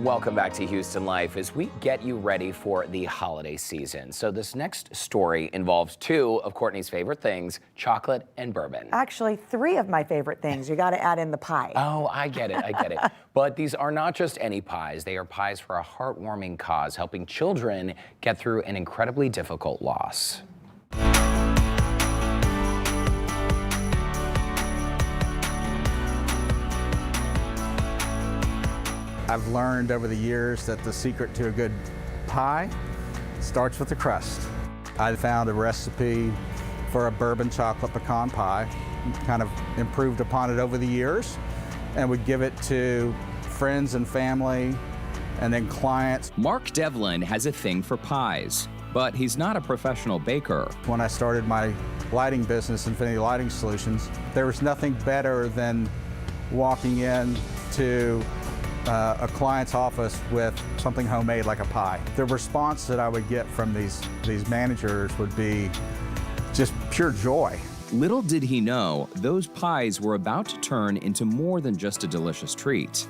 Welcome back to Houston Life as we get you ready for the holiday season. So this next story involves two of Courtney's favorite things, chocolate and bourbon. Actually, three of my favorite things. You got to add in the pie. Oh, I get it. But these are not just any pies. They are pies for a heartwarming cause, helping children get through an incredibly difficult loss. I've learned over the years that the secret to a good pie starts with the crust. I found a recipe for a bourbon chocolate pecan pie, kind of improved upon it over the years, and would give it to friends and family and then clients. Mark Devlin has a thing for pies, but he's not a professional baker. When I started my lighting business, Infinity Lighting Solutions, there was nothing better than walking in to a client's office with something homemade like a pie. The response that I would get from these managers would be just pure joy. Little did he know, those pies were about to turn into more than just a delicious treat.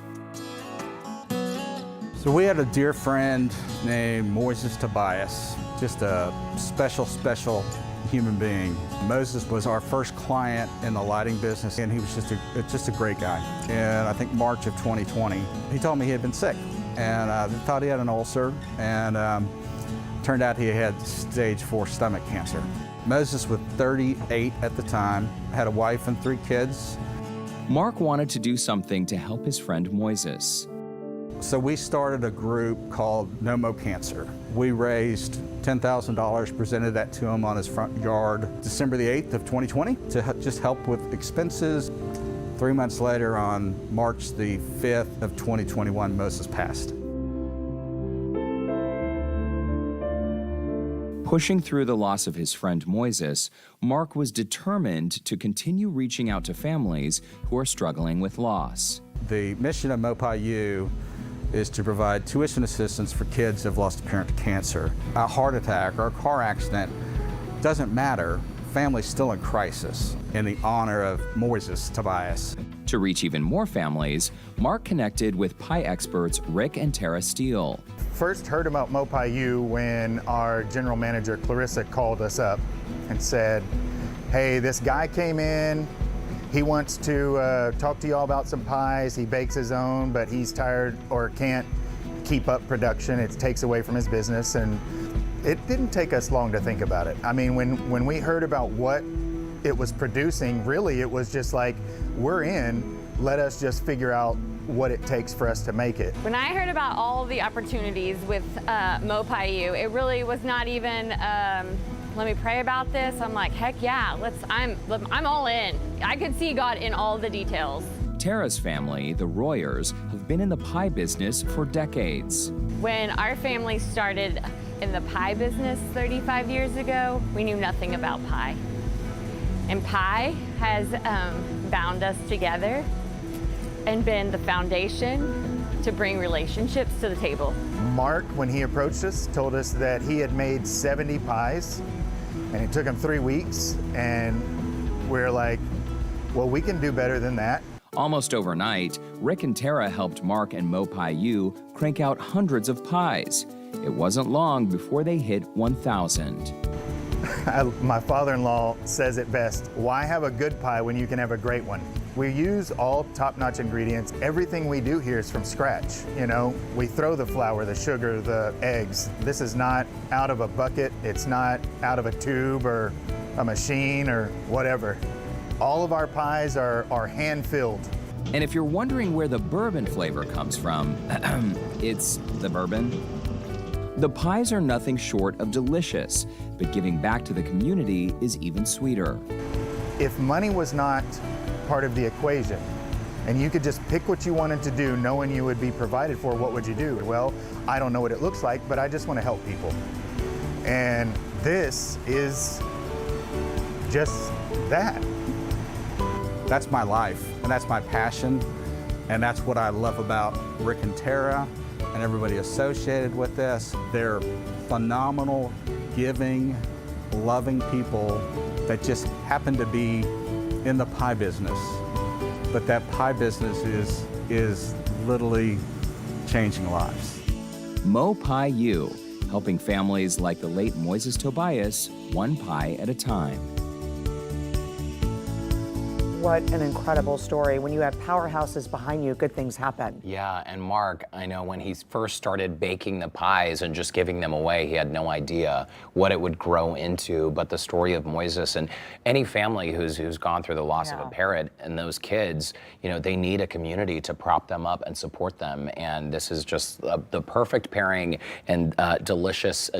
So we had a dear friend named Moses Tobias, just a special human being. Moses was our first client in the lighting business, and he was just a great guy. And I think March of 2020, he told me he had been sick, and I thought he had an ulcer, and turned out he had stage 4 stomach cancer. Moses was 38 at the time, had a wife and 3 kids. Mark wanted to do something to help his friend Moises. So we started a group called No Mo Cancer. We raised $10,000, presented that to him on his front yard December the 8th of 2020 to just help with expenses. 3 months later, on March the 5th of 2021, Moses passed. Pushing through the loss of his friend Moises, Mark was determined to continue reaching out to families who are struggling with loss. The mission of Mopai U is to provide tuition assistance for kids who have lost a parent to cancer. A heart attack or a car accident doesn't matter. Family's still in crisis in the honor of Moses Tobias. To reach even more families, Mark connected with pie experts Rick and Tara Steele. First heard about Mopai U when our general manager Clarissa called us up and said, hey, this guy came in, he wants to talk to you all about some pies. He bakes his own, but he's tired or can't keep up production. It takes away from his business, and it didn't take us long to think about it. I mean, when we heard about what it was producing, really it was just like, we're in, let us just figure out what it takes for us to make it. When I heard about all the opportunities with Mopai U, it really was not even, let me pray about this. I'm like, heck yeah, I'm all in. I could see God in all the details. Tara's family, the Royers, have been in the pie business for decades. When our family started in the pie business 35 years ago, we knew nothing about pie. And pie has bound us together and been the foundation to bring relationships to the table. Mark, when he approached us, told us that he had made 70 pies, and it took him 3 weeks, and we're like, well, we can do better than that. Almost overnight, Rick and Tara helped Mark and Mopai U crank out hundreds of pies. It wasn't long before they hit 1,000. My father-in-law says it best, why have a good pie when you can have a great one? We use all top-notch ingredients. Everything we do here is from scratch. You know, we throw the flour, the sugar, the eggs. This is not out of a bucket. It's not out of a tube or a machine or whatever. All of our pies are hand-filled. And if you're wondering where the bourbon flavor comes from, it's the bourbon. The pies are nothing short of delicious, but giving back to the community is even sweeter. If money was not part of the equation, and you could just pick what you wanted to do knowing you would be provided for, what would you do? Well, I don't know what it looks like, but I just want to help people. And this is just that. That's my life, and that's my passion, and that's what I love about Rick and Tara and everybody associated with this. They're phenomenal, giving, loving people that just happen to be in the pie business. But that pie business is literally changing lives. Mo Pie U, helping families like the late Moises Tobias, one pie at a time. What an incredible story. When you have powerhouses behind you, good things happen. Yeah, and Mark, I know when he first started baking the pies and just giving them away, he had no idea what it would grow into. But the story of Moises and any family who's gone through the loss of a parent and those kids, you know, they need a community to prop them up and support them. And this is just the perfect pairing and a delicious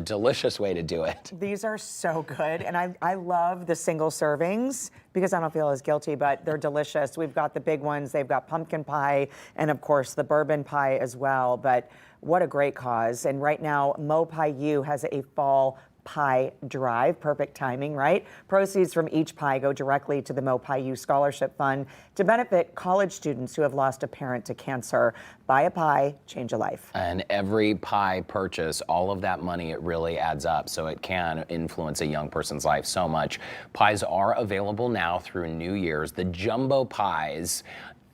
way to do it. These are so good, and I love the single servings because I don't feel as guilty, but they're delicious. We've got the big ones. They've got pumpkin pie and, of course, the bourbon pie as well. But what a great cause. And right now, Mo Pie U has a fall pie drive. Perfect timing, right? Proceeds from each pie go directly to the Mo Pie U Scholarship Fund to benefit college students who have lost a parent to cancer. Buy a pie, change a life. And every pie purchase, all of that money, it really adds up. So it can influence a young person's life so much. Pies are available now through New Year's. The jumbo pies,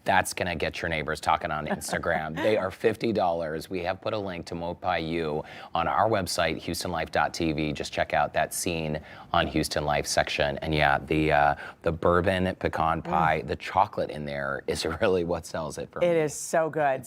that's going to get your neighbors talking on Instagram. They are $50. We have put a link to Mo Pie U on our website, HoustonLife.tv. Just check out that scene on Houston Life section. And yeah, the bourbon pecan pie, the chocolate in there is really what sells it for me. It is so good.